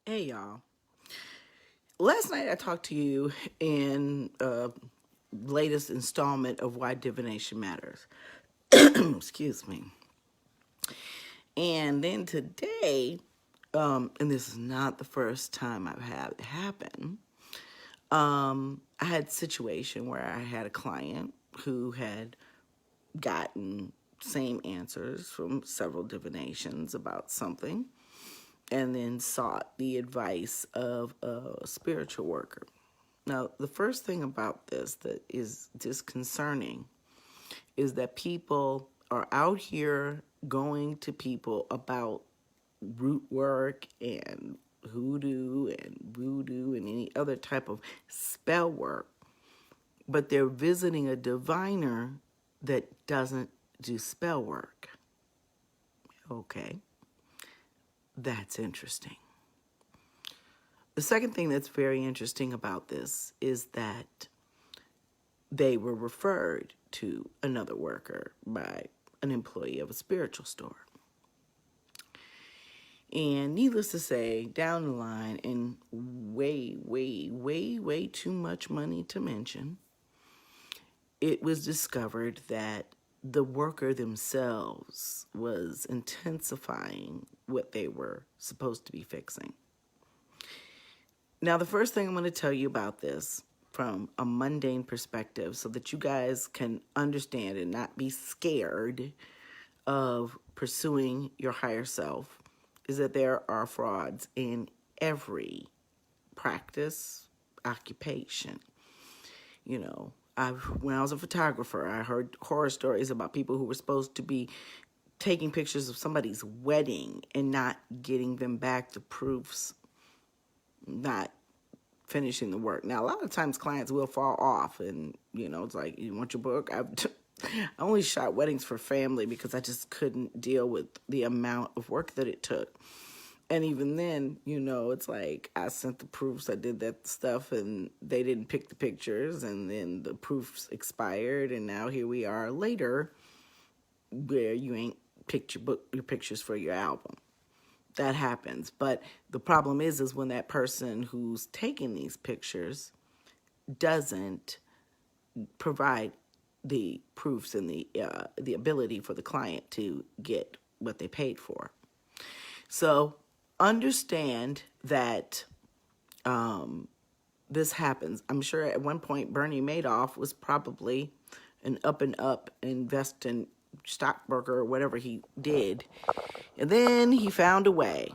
Hey y'all. Last night I talked to you in latest installment of Why Divination Matters. Excuse me. And then today, and this is not the first time I've had it happen, I had a situation where I had a client who had gotten same answers from several divinations about something and then sought the advice of a spiritual worker. Now, the first thing about this that is disconcerting is that people are out here going to people about root work and hoodoo and voodoo and any other type of spell work, but they're visiting a diviner that doesn't do spell work. Okay, that's interesting. The second thing that's very interesting about this is that they were referred to another worker by an employee of a spiritual store. And needless to say, down the line, and way too much money to mention, it was discovered that the worker themselves was intensifying what they were supposed to be fixing. Now, the first thing I'm going to tell you about this from a mundane perspective so that you guys can understand and not be scared of pursuing your higher self is that there are frauds in every practice, occupation. You know, when I was a photographer, I heard horror stories about people who were supposed to be taking pictures of somebody's wedding and not getting them back to proofs, not finishing the work. Now, a lot of times clients will fall off and, it's like, you want your book? I only shot weddings for family because I just couldn't deal with the amount of work that it took. And even then, it's like I sent the proofs, I did that stuff, and they didn't pick the pictures, and then the proofs expired, and now here we are later where you ain't picked your pictures for your album. That happens. But the problem is when that person who's taking these pictures doesn't provide the proofs and the ability for the client to get what they paid for. So understand that this happens. I'm sure at one point Bernie Madoff was probably an up and up investing stockbroker or whatever he did. And then he found a way.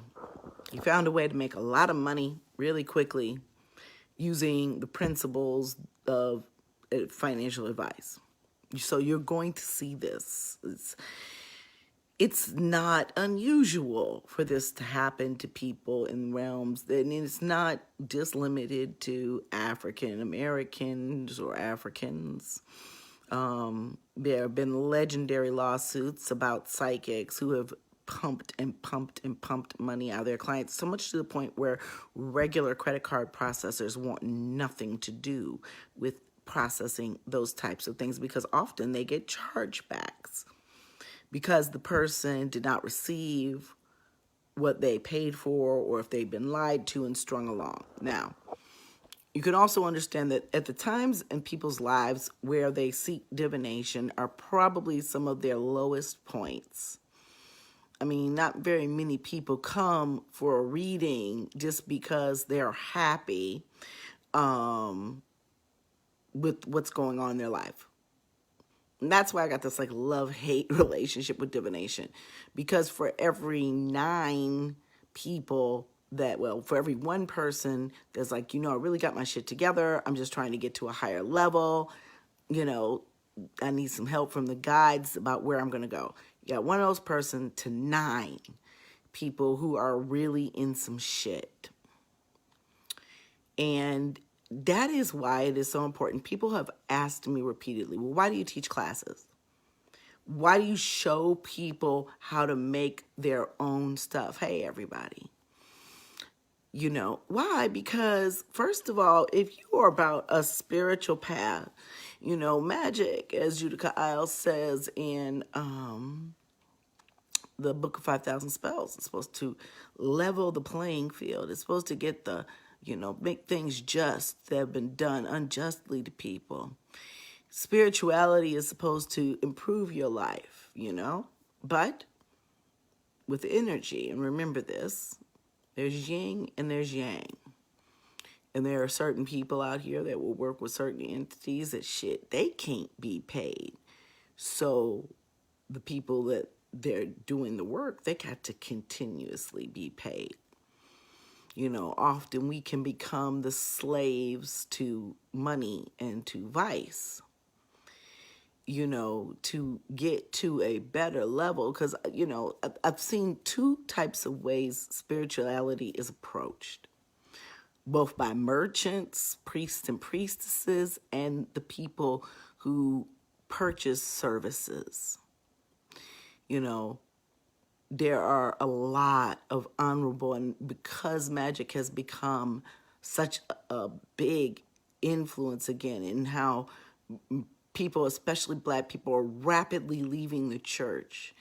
He found a way to make a lot of money really quickly using the principles of financial advice. So you're going to see this. It's not unusual for this to happen to people in realms, and it's not just limited to African Americans or Africans. There have been legendary lawsuits about psychics who have pumped money out of their clients, so much to the point where regular credit card processors want nothing to do with processing those types of things because often they get chargebacks because the person did not receive what they paid for or if they've been lied to and strung along. Now, you can also understand that at the times in people's lives where they seek divination are probably some of their lowest points. I mean, not very many people come for a reading just because they're happy with what's going on in their life. And that's why I got this love-hate relationship with divination. Because for every 9 people for every one person that's I really got my shit together. I'm just trying to get to a higher level. I need some help from the guides about where I'm going to go. You got one of those person to 9 people who are really in some shit. And that is why it is so important. People have asked me repeatedly, well, why do you teach classes? Why do you show people how to make their own stuff? Hey, everybody. Why? Because, first of all, if you are about a spiritual path, magic, as Judika Isles says in the Book of 5,000 Spells. It's supposed to level the playing field. It's supposed to get the, make things just that have been done unjustly to people. Spirituality is supposed to improve your life, but with energy. And remember this, there's yin and there's yang. And there are certain people out here that will work with certain entities that they can't be paid. So the people that they're doing the work, they got to continuously be paid. Often we can become the slaves to money and to vice, to get to a better level. Because, I've seen two types of ways spirituality is approached, both by merchants, priests and priestesses, and the people who purchase services. There are a lot of honorable, and because magic has become such a big influence again in how people, especially Black people, are rapidly leaving the church,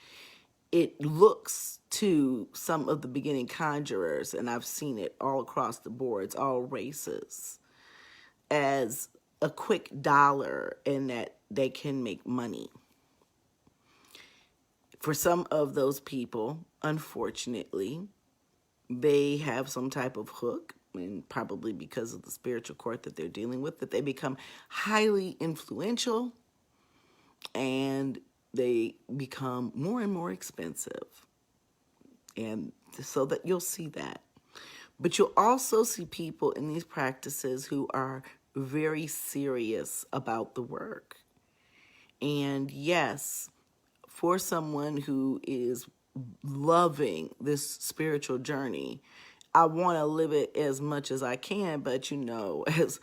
it looks to some of the beginning conjurers, and I've seen it all across the boards, all races, as a quick dollar and that they can make money. For some of those people, unfortunately, they have some type of hook, and probably because of the spiritual court that they're dealing with, that they become highly influential and they become more and more expensive. And so that you'll see that. But you'll also see people in these practices who are very serious about the work. And yes, for someone who is loving this spiritual journey, I want to live it as much as I can, but as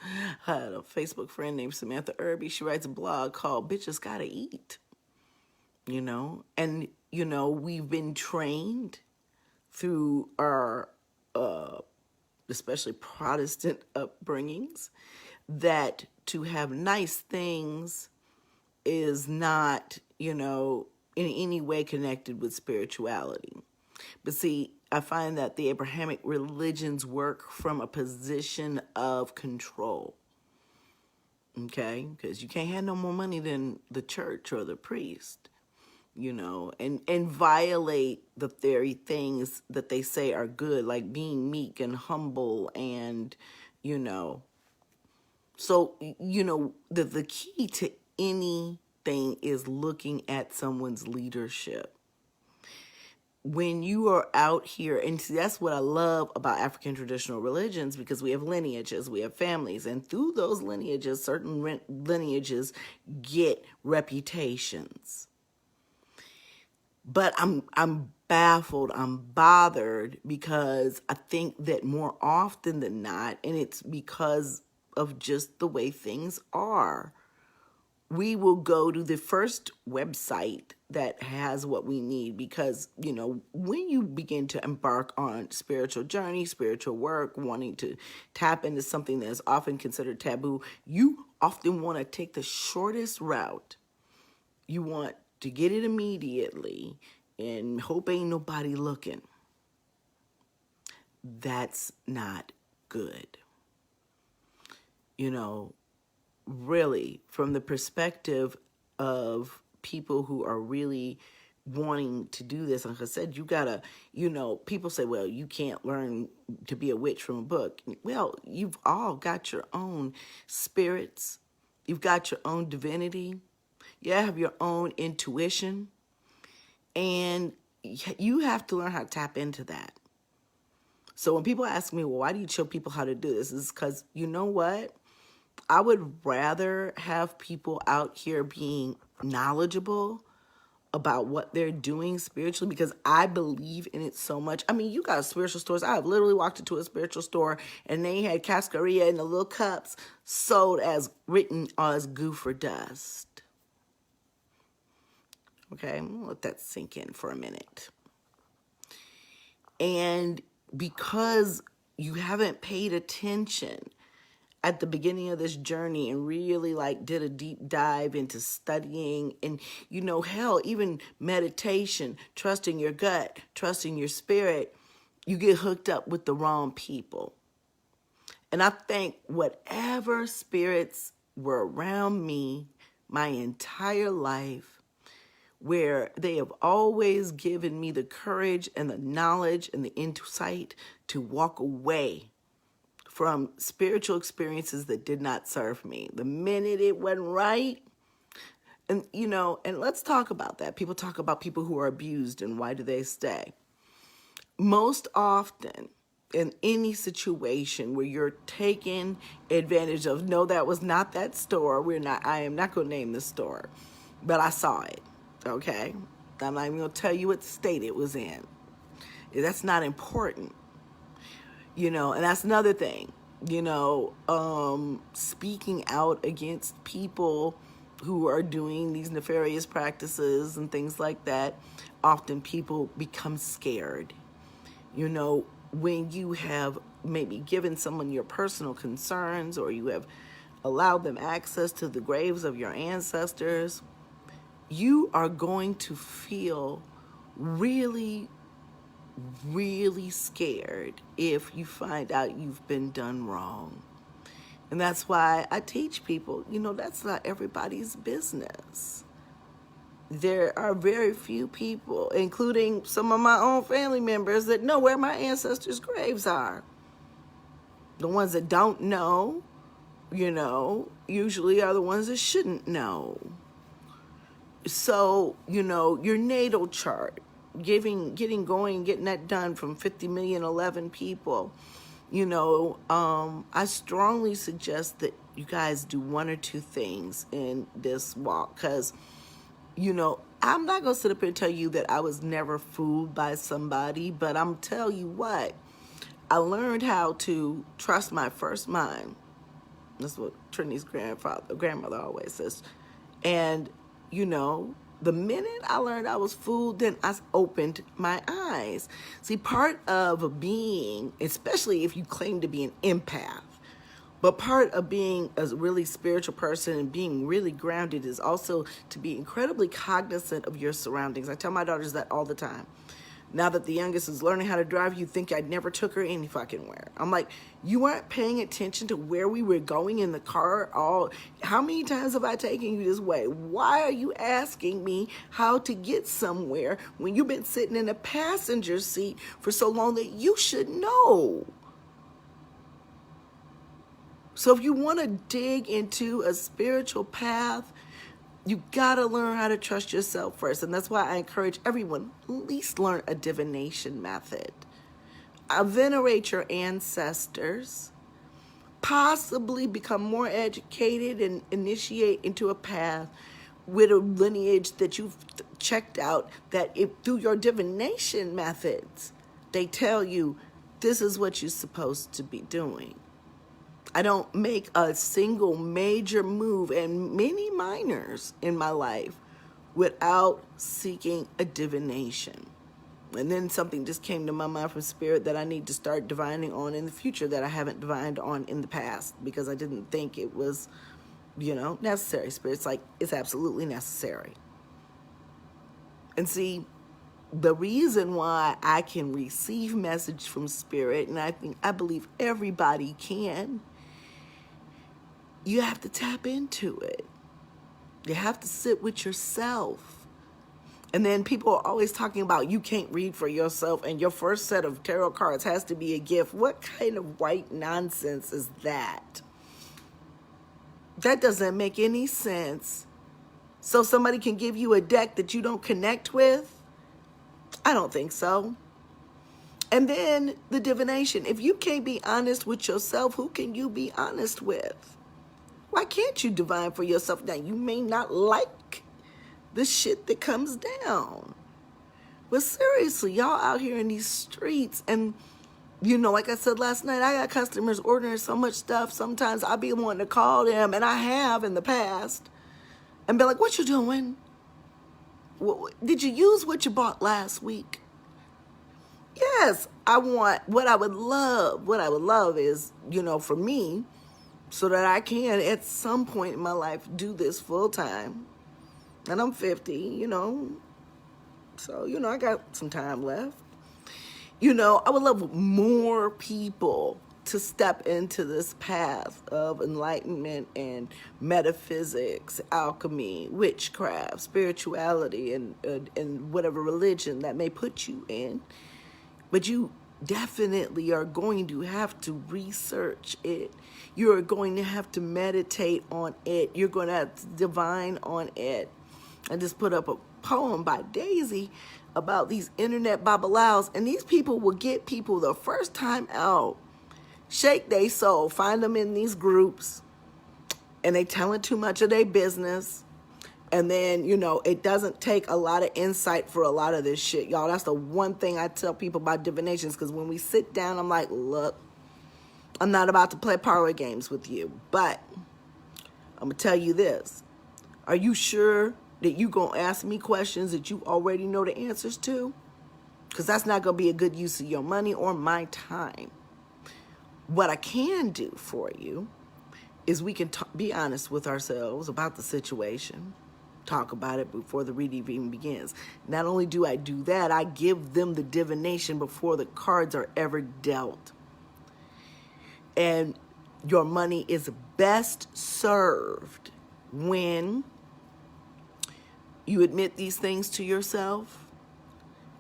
I had a Facebook friend named Samantha Irby, she writes a blog called Bitches Gotta Eat, and, we've been trained through our, especially Protestant upbringings, that to have nice things is not, in any way connected with spirituality. But see, I find that the Abrahamic religions work from a position of control. Okay? Because you can't have no more money than the church or the priest, and violate the very things that they say are good, like being meek and humble and, So, the key to anything is looking at someone's leadership. When you are out here, and see, that's what I love about African traditional religions, because we have lineages, we have families, and through those lineages, certain lineages get reputations. But I'm baffled, I'm bothered, because I think that more often than not, and it's because of just the way things are, we will go to the first website that has what we need, because, when you begin to embark on spiritual journey, spiritual work, wanting to tap into something that is often considered taboo, you often want to take the shortest route. You want to get it immediately and hope ain't nobody looking. That's not good. Really, from the perspective of people who are really wanting to do this, like I said, you gotta, people say, well, you can't learn to be a witch from a book. Well, you've all got your own spirits. You've got your own divinity. You have your own intuition. And you have to learn how to tap into that. So when people ask me, well, why do you show people how to do this? It's because, you know what? I would rather have people out here being knowledgeable about what they're doing spiritually, because I believe in it so much. I mean, you got spiritual stores. I have literally walked into a spiritual store and they had cascarilla in the little cups sold as written as goo for dust. Okay, I'm gonna let that sink in for a minute. And because you haven't paid attention at the beginning of this journey and really like did a deep dive into studying and, hell, even meditation, trusting your gut, trusting your spirit, you get hooked up with the wrong people. And I think whatever spirits were around me my entire life, where they have always given me the courage and the knowledge and the insight to walk away from spiritual experiences that did not serve me. The minute it went right, and and let's talk about that. People talk about people who are abused and why do they stay? Most often, in any situation where you're taking advantage of, no, that was not that store. I am not going to name the store, but I saw it. Okay. I'm not even going to tell you what state it was in. That's not important. And that's another thing, speaking out against people who are doing these nefarious practices and things like that. Often people become scared. When you have maybe given someone your personal concerns or you have allowed them access to the graves of your ancestors, you are going to feel really, really scared if you find out you've been done wrong. And that's why I teach people, that's not everybody's business. There are very few people, including some of my own family members, that know where my ancestors' graves are. The ones that don't know, usually are the ones that shouldn't know. So, your natal chart, getting that done from 50,011,000 people, I strongly suggest that you guys do one or two things in this walk, because I'm not going to sit up here and tell you that I was never fooled by somebody, but I'm tell you what, I learned how to trust my first mind. That's what Trinity's grandmother always says. And, the minute I learned I was fooled, then I opened my eyes. See, part of being, especially if you claim to be an empath, but part of being a really spiritual person and being really grounded is also to be incredibly cognizant of your surroundings. I tell my daughters that all the time. Now that the youngest is learning how to drive, you think I never took her any fucking where. I'm like, you weren't paying attention to where we were going in the car. How many times have I taken you this way? Why are you asking me how to get somewhere when you've been sitting in a passenger seat for so long that you should know? So if you want to dig into a spiritual path, you got to learn how to trust yourself first. And that's why I encourage everyone, at least learn a divination method. Venerate your ancestors. Possibly become more educated and initiate into a path with a lineage that you've checked out, that if through your divination methods, they tell you this is what you're supposed to be doing. I don't make a single major move and many minors in my life without seeking a divination. And then something just came to my mind from spirit that I need to start divining on in the future that I haven't divined on in the past because I didn't think it was, necessary. Spirit's like, it's absolutely necessary. And see, the reason why I can receive message from spirit, and I believe everybody can, you have to tap into it. You have to sit with yourself. And then people are always talking about you can't read for yourself and your first set of tarot cards has to be a gift. What kind of white nonsense is that? That doesn't make any sense. So somebody can give you a deck that you don't connect with? I don't think so. And then the divination. If you can't be honest with yourself, who can you be honest with? Why can't you divine for yourself? Now, you may not like the shit that comes down. But seriously, y'all out here in these streets, and, like I said last night, I got customers ordering so much stuff. Sometimes I'll be wanting to call them, and I have in the past, and be like, what you doing? Did you use what you bought last week? Yes, what I would love is, for me, so that I can, at some point in my life, do this full time. And I'm 50, so, I got some time left. I would love more people to step into this path of enlightenment and metaphysics, alchemy, witchcraft, spirituality, and whatever religion that may put you in. But you definitely are going to have to research it. You're going to have to meditate on it. You're going to have to divine on it. I just put up a poem by Daisy about these internet babalaos, and these people will get people the first time out, shake their soul, find them in these groups, and they telling too much of their business. And then, it doesn't take a lot of insight for a lot of this shit, y'all. That's the one thing I tell people about divinations, because when we sit down, I'm like, look, I'm not about to play parlor games with you, but I'm going to tell you this. Are you sure that you going to ask me questions that you already know the answers to? Because that's not going to be a good use of your money or my time. What I can do for you is we can be honest with ourselves about the situation. Talk about it before the reading even begins. Not only do I do that, I give them the divination before the cards are ever dealt. And your money is best served when you admit these things to yourself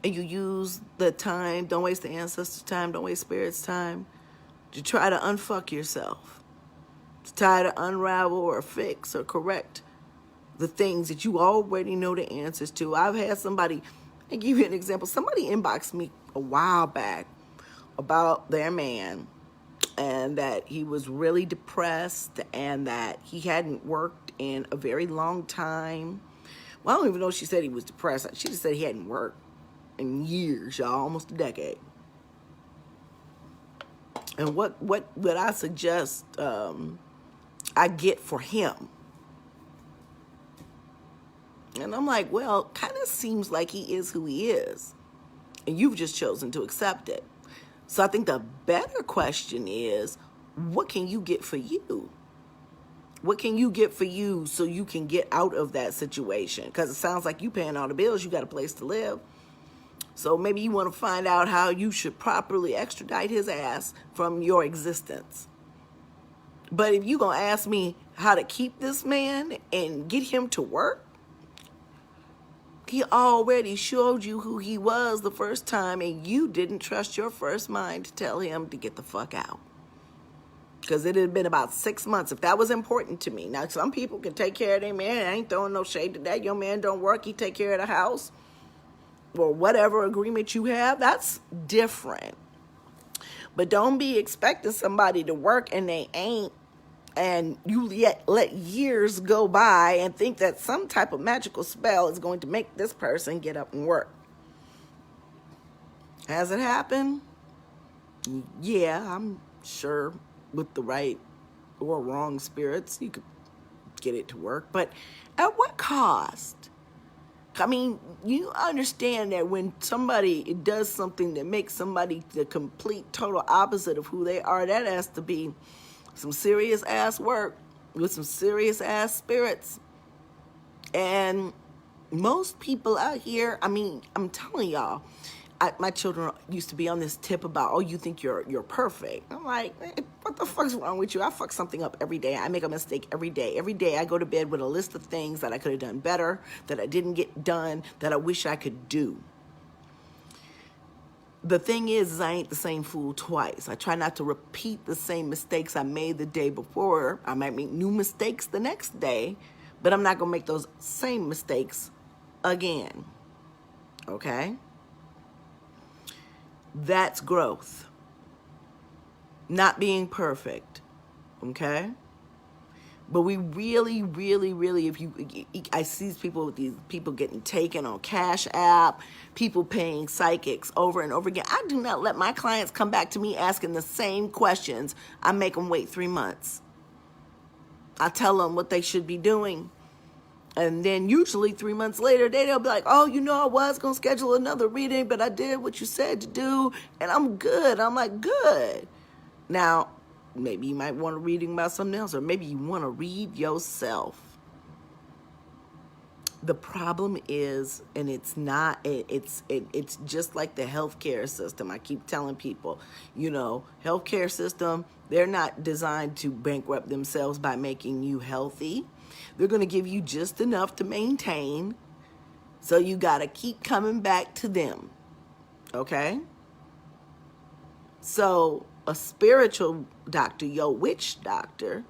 and you use the time, don't waste the ancestors' time, don't waste spirit's time, to try to unfuck yourself, to try to unravel or fix or correct the things that you already know the answers to. I've had somebody, I'll give you an example. Somebody inboxed me a while back about their man, and that he was really depressed and that he hadn't worked in a very long time. Well, I don't even know if she said he was depressed. She just said he hadn't worked in years, y'all, almost a decade. And what would I suggest I get for him? And I'm like, well, kind of seems like he is who he is. And you've just chosen to accept it. So I think the better question is, what can you get for you? What can you get for you so you can get out of that situation? Because it sounds like you paying all the bills, you got a place to live. So maybe you want to find out how you should properly extradite his ass from your existence. But if you're going to ask me how to keep this man and get him to work, he already showed you who he was the first time, and you didn't trust your first mind to tell him to get the fuck out. Because it had been about 6 months. If that was important to me. Now, some people can take care of their man. I ain't throwing no shade to that. Your man don't work. He take care of the house. Or whatever agreement you have. That's different. But don't be expecting somebody to work and they ain't. And you let years go by and think that some type of magical spell is going to make this person get up and work. Has it happened? Yeah, I'm sure with the right or wrong spirits, you could get it to work. But at what cost? I mean, you understand that when somebody does something that makes somebody the complete, total opposite of who they are, that has to be some serious ass work with some serious ass spirits. And most people out here, I mean, I'm telling y'all, my children used to be on this tip about, oh, you think you're perfect. I'm like, what the fuck's wrong with you? I fuck something up every day. I make a mistake every day. Every day I go to bed with a list of things that I could have done better, that I didn't get done, that I wish I could do. The thing is I ain't the same fool twice. I try not to repeat the same mistakes I made the day before. I might make new mistakes the next day, but I'm not going to make those same mistakes again. Okay? That's growth. Not being perfect. Okay? But we really, really, really, I see these people getting taken on Cash App, people paying psychics over and over again. I do not let my clients come back to me asking the same questions. I make them wait 3 months. I tell them what they should be doing. And then usually 3 months later, they'll be like, oh, I was going to schedule another reading, but I did what you said to do, and I'm good. I'm like, good. Now, maybe you might want to reading about something else, or maybe you want to read yourself. The problem is, and it's not, it's just like the healthcare system. I keep telling people, healthcare system, they're not designed to bankrupt themselves by making you healthy. They're going to give you just enough to maintain. So you got to keep coming back to them. Okay? So a spiritual doctor, your witch doctor,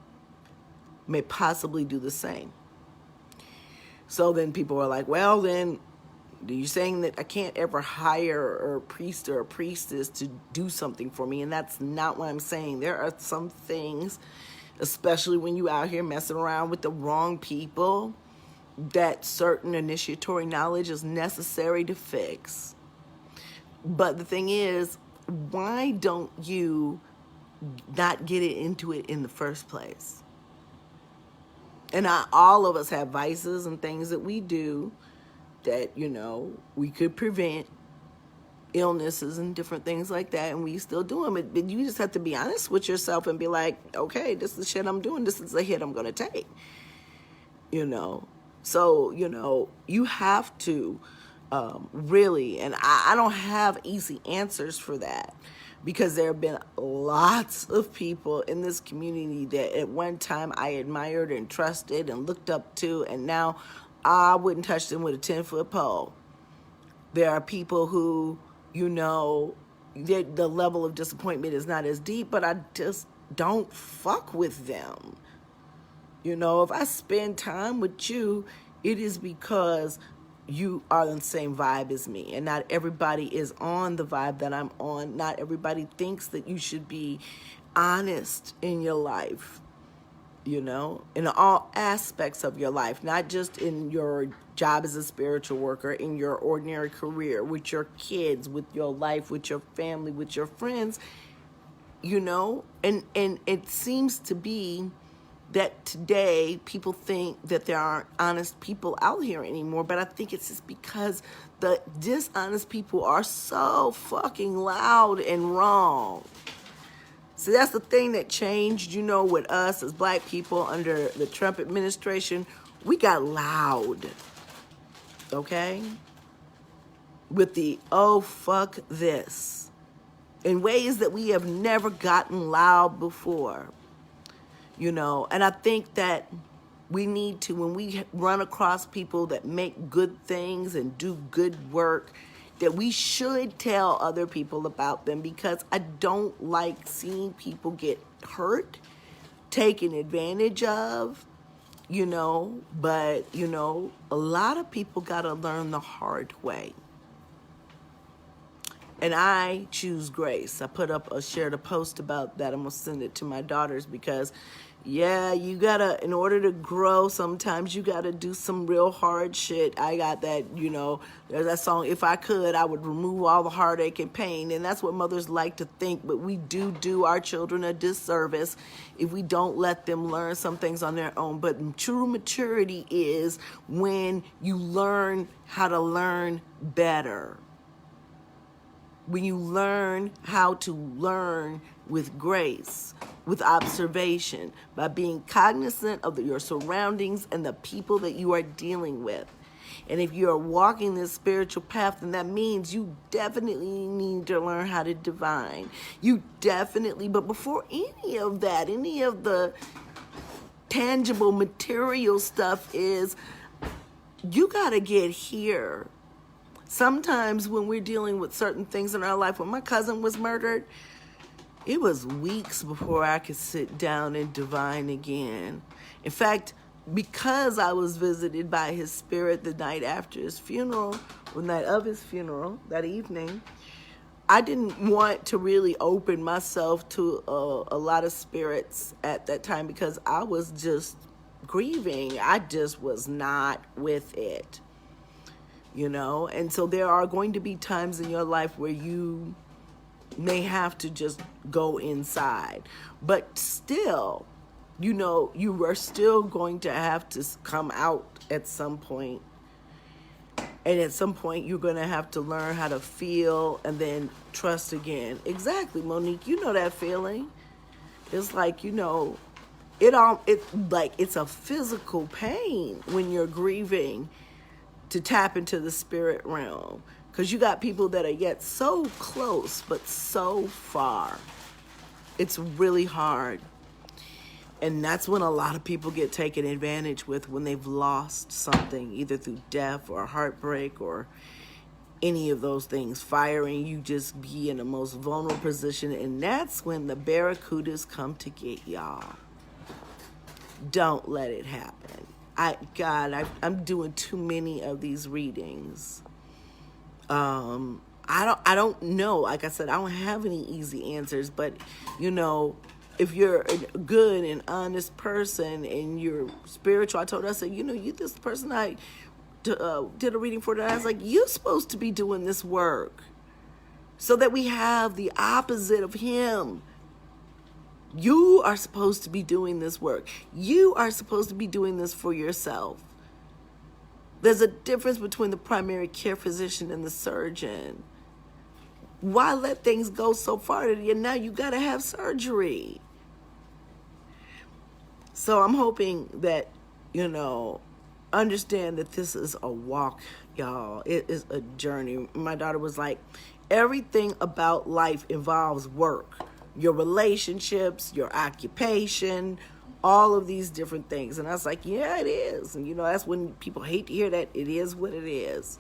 may possibly do the same. So then people are like, well, then are you saying that I can't ever hire a priest or a priestess to do something for me? And that's not what I'm saying. There are some things, especially when you out here messing around with the wrong people, that certain initiatory knowledge is necessary to fix. But the thing is, why don't you not get into it in the first place? And all of us have vices and things that we do that, we could prevent illnesses and different things like that, and we still do them. But you just have to be honest with yourself and be like, okay, this is the shit I'm doing. This is the hit I'm going to take. So, you have to really, and I don't have easy answers for that, because there have been lots of people in this community that at one time I admired and trusted and looked up to, and now I wouldn't touch them with a 10-foot pole. There are people who, the level of disappointment is not as deep, but I just don't fuck with them. If I spend time with you, it is because you are on the same vibe as me, and not everybody is on the vibe that I'm on. Not everybody thinks that you should be honest in your life, in all aspects of your life, not just in your job as a spiritual worker, in your ordinary career, with your kids, with your life, with your family, with your friends, and it seems to be that today people think that there aren't honest people out here anymore, but I think it's just because the dishonest people are so fucking loud and wrong. So that's the thing that changed, with us as black people under the Trump administration. We got loud, okay? With the, oh, fuck this, in ways that we have never gotten loud before. And I think that we need to, when we run across people that make good things and do good work, that we should tell other people about them, because I don't like seeing people get hurt, taken advantage of, but, a lot of people got to learn the hard way. And I choose grace. I shared a post about that. I'm going to send it to my daughters, because you gotta, in order to grow, sometimes you gotta do some real hard shit. I got that, there's that song, If I Could, I Would Remove All the Heartache and Pain. And that's what mothers like to think, but we do our children a disservice if we don't let them learn some things on their own. But true maturity is when you learn how to learn better. When you learn how to learn with grace, with observation, by being cognizant of your surroundings and the people that you are dealing with. And if you are walking this spiritual path, then that means you definitely need to learn how to divine. But before any of that, any of the tangible material stuff is, you got to get here. Sometimes when we're dealing with certain things in our life, when my cousin was murdered, it was weeks before I could sit down and divine again. In fact, because I was visited by his spirit the night after his funeral, the night of his funeral, that evening, I didn't want to really open myself to a lot of spirits at that time, because I was just grieving. I just was not with it, And so there are going to be times in your life where you may have to just go inside, but still, you are still going to have to come out at some point. And at some point, you're going to have to learn how to feel and then trust again. Exactly, Monique. You know that feeling. It's like, it's a physical pain when you're grieving to tap into the spirit realm, because you got people that are yet so close but so far. It's really hard. And that's when a lot of people get taken advantage with, when they've lost something, either through death or heartbreak or any of those things. Firing, you just be in the most vulnerable position, and that's when the barracudas come to get y'all. Don't let it happen. I'm doing too many of these readings. I don't know. Like I said, I don't have any easy answers, but if you're a good and honest person and you're spiritual, I told her, I said, you this person I did a reading for, I was like, you're supposed to be doing this work so that we have the opposite of him. You are supposed to be doing this work. You are supposed to be doing this for yourself. There's a difference between the primary care physician and the surgeon. Why let things go so far that now you got to have surgery? So I'm hoping that, understand that this is a walk, y'all. It is a journey. My daughter was like, everything about life involves work. Your relationships, your occupation, all of these different things. And I was like, yeah, it is. And, that's when people hate to hear that. It is what it is.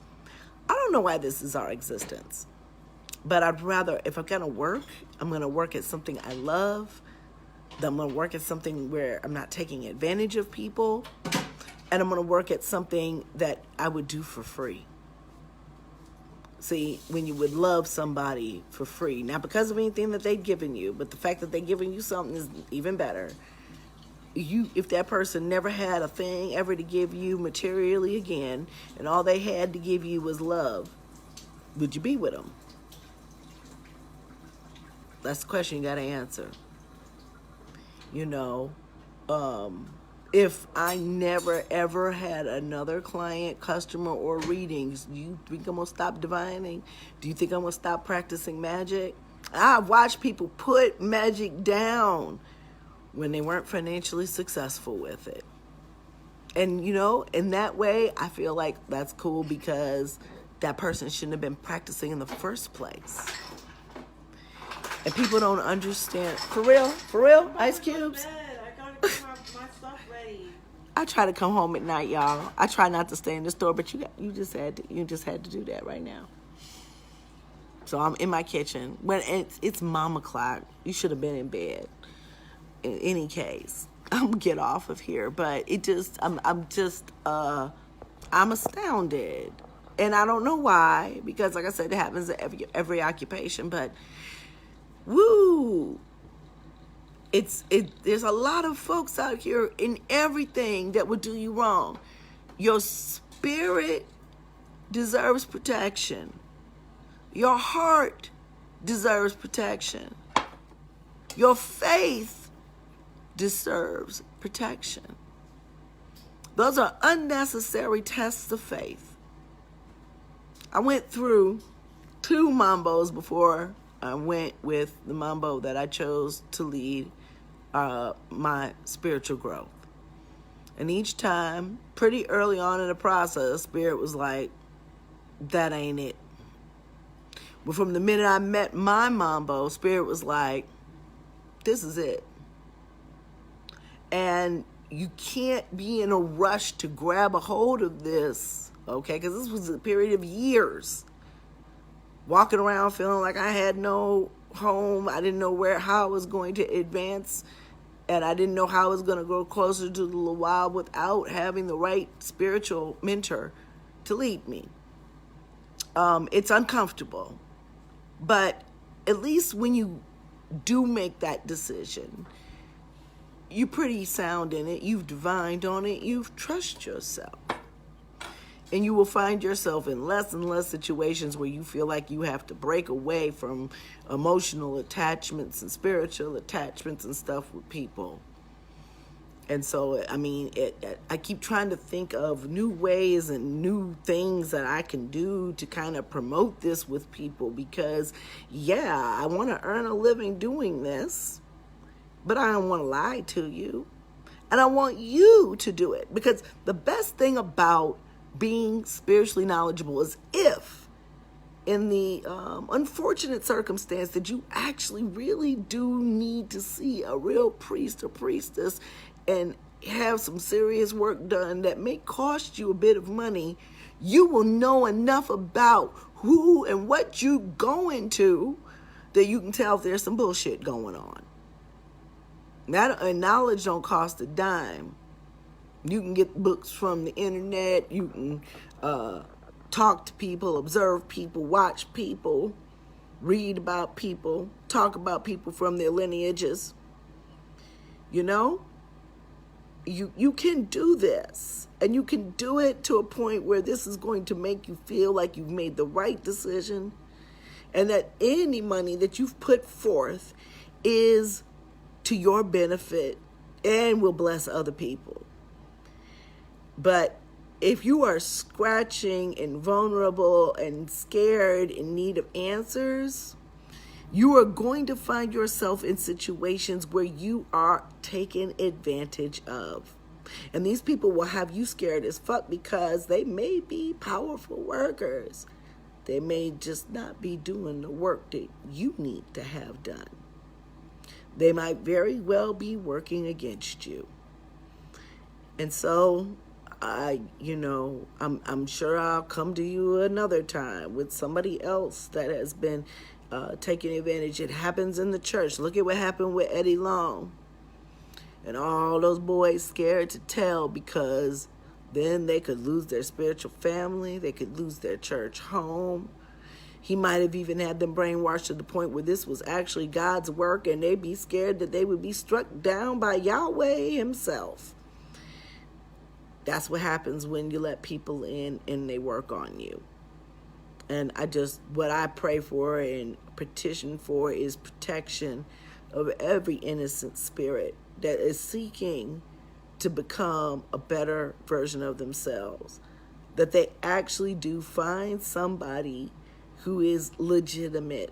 I don't know why this is our existence. But I'd rather, if I'm going to work, I'm going to work at something I love. I'm going to work at something where I'm not taking advantage of people. And I'm going to work at something that I would do for free. See, when you would love somebody for free, not because of anything that they've given you, but the fact that they're giving you something is even better. If that person never had a thing ever to give you materially again, and all they had to give you was love, would you be with them? That's the question you got to answer. If I never ever had another client, customer, or readings, do you think I'm going to stop divining? Do you think I'm going to stop practicing magic? I've watched people put magic down when they weren't financially successful with it. And, in that way, I feel like that's cool, because that person shouldn't have been practicing in the first place. And people don't understand. For real, Ice Cubes? I gotta get my stuff ready. I try to come home at night, y'all. I try not to stay in the store, but you just had to do that right now. So I'm in my kitchen. When it's mom o'clock, you should have been in bed. In any case, I'm gonna get off of here, but I'm astounded, and I don't know why, because like I said, it happens at every occupation. But woo, there's a lot of folks out here in everything that would do you wrong. Your spirit deserves protection. Your heart deserves protection. Your faith deserves protection. Those are unnecessary tests of faith. I went through 2 mambos before I went with the mambo that I chose to lead my spiritual growth. And each time, pretty early on in the process, Spirit was like, that ain't it. But from the minute I met my mambo, Spirit was like, this is it. And you can't be in a rush to grab a hold of this, okay? Because this was a period of years. Walking around feeling like I had no home. I didn't know how I was going to advance. And I didn't know how I was going to go closer to the Lawal without having the right spiritual mentor to lead me. It's uncomfortable. But at least when you do make that decision, you're pretty sound in it. You've divined on it. You've trusted yourself. And you will find yourself in less and less situations where you feel like you have to break away from emotional attachments and spiritual attachments and stuff with people. And so, I mean, I keep trying to think of new ways and new things that I can do to kind of promote this with people, because, yeah, I want to earn a living doing this. but I don't want to lie to you. And I want you to do it, because the best thing about being spiritually knowledgeable is if, in the unfortunate circumstance that you actually really do need to see a real priest or priestess and have some serious work done that may cost you a bit of money, you will know enough about who and what you going to that you can tell if there's some bullshit going on. That knowledge don't cost a dime. You can get books from the internet. You can talk to people, observe people, watch people, read about people, talk about people from their lineages. You know, you can do this, and you can do it to a point where this is going to make you feel like you've made the right decision, and that any money that you've put forth is to your benefit and will bless other people. But if you are scratching and vulnerable and scared in need of answers, you are going to find yourself in situations where you are taken advantage of. And these people will have you scared as fuck because they may be powerful workers. They may just not be doing the work that you need to have done. They might very well be working against you. And so I'm sure I'll come to you another time with somebody else that has been taking advantage. It happens in the church. Look at what happened with Eddie Long. And all those boys scared to tell because then they could lose their spiritual family. They could lose their church home. He might have even had them brainwashed to the point where this was actually God's work, and they'd be scared that they would be struck down by Yahweh himself. That's what happens when you let people in and they work on you. And what I pray for and petition for is protection of every innocent spirit that is seeking to become a better version of themselves. That they actually do find somebody who is legitimate,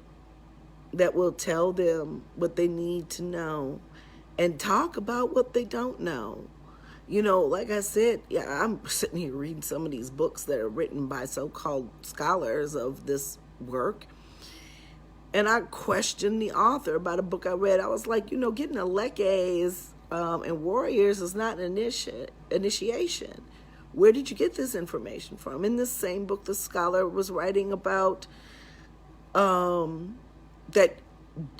that will tell them what they need to know and talk about what they don't know. You know, like I said, I'm sitting here reading some of these books that are written by so-called scholars of this work. And I questioned the author about a book I read. I was like, getting a lekes and warriors is not an initiation. Where did you get this information from? In this same book, the scholar was writing about that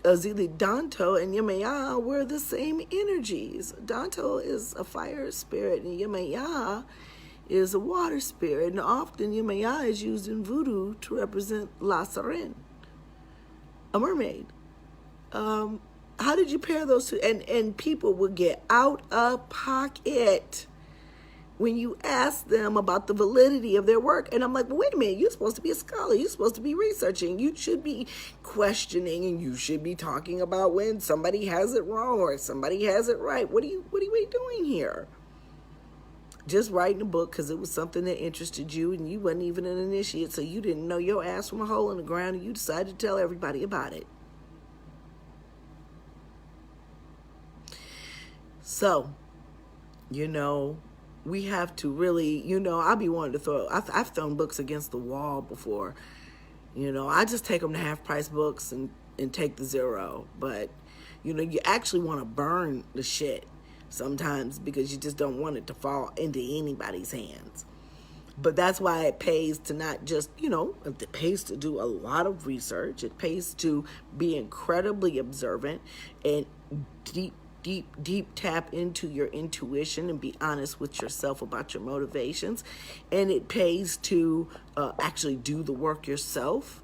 Azili Danto and Yemaya were the same energies. Danto is a fire spirit and Yemaya is a water spirit. And often Yemaya is used in voodoo to represent La Sirène, a mermaid. How did you pair those two? And people would get out of pocket when you ask them about the validity of their work. And I'm like, well, wait a minute, you're supposed to be a scholar. You're supposed to be researching. You should be questioning, and you should be talking about when somebody has it wrong or somebody has it right. What are we doing here? Just writing a book because it was something that interested you, and you wasn't even an initiate, so you didn't know your ass from a hole in the ground, and you decided to tell everybody about it. So, we have to really, I'll be wanting to I've thrown books against the wall before. I just take them to half price books and take the zero. But, you actually want to burn the shit sometimes because you just don't want it to fall into anybody's hands. But that's why it pays to not just, it pays to do a lot of research. It pays to be incredibly observant and deep tap into your intuition and be honest with yourself about your motivations. And it pays to actually do the work yourself.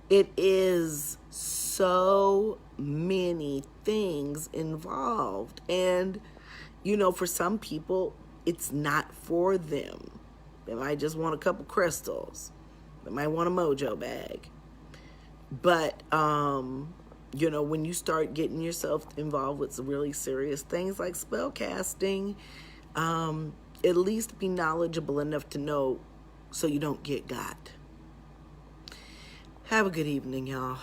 It is so many things involved. And, for some people, it's not for them. They might just want a couple crystals. They might want a mojo bag. But, when you start getting yourself involved with some really serious things like spell casting, at least be knowledgeable enough to know so you don't get got. Have a good evening, y'all.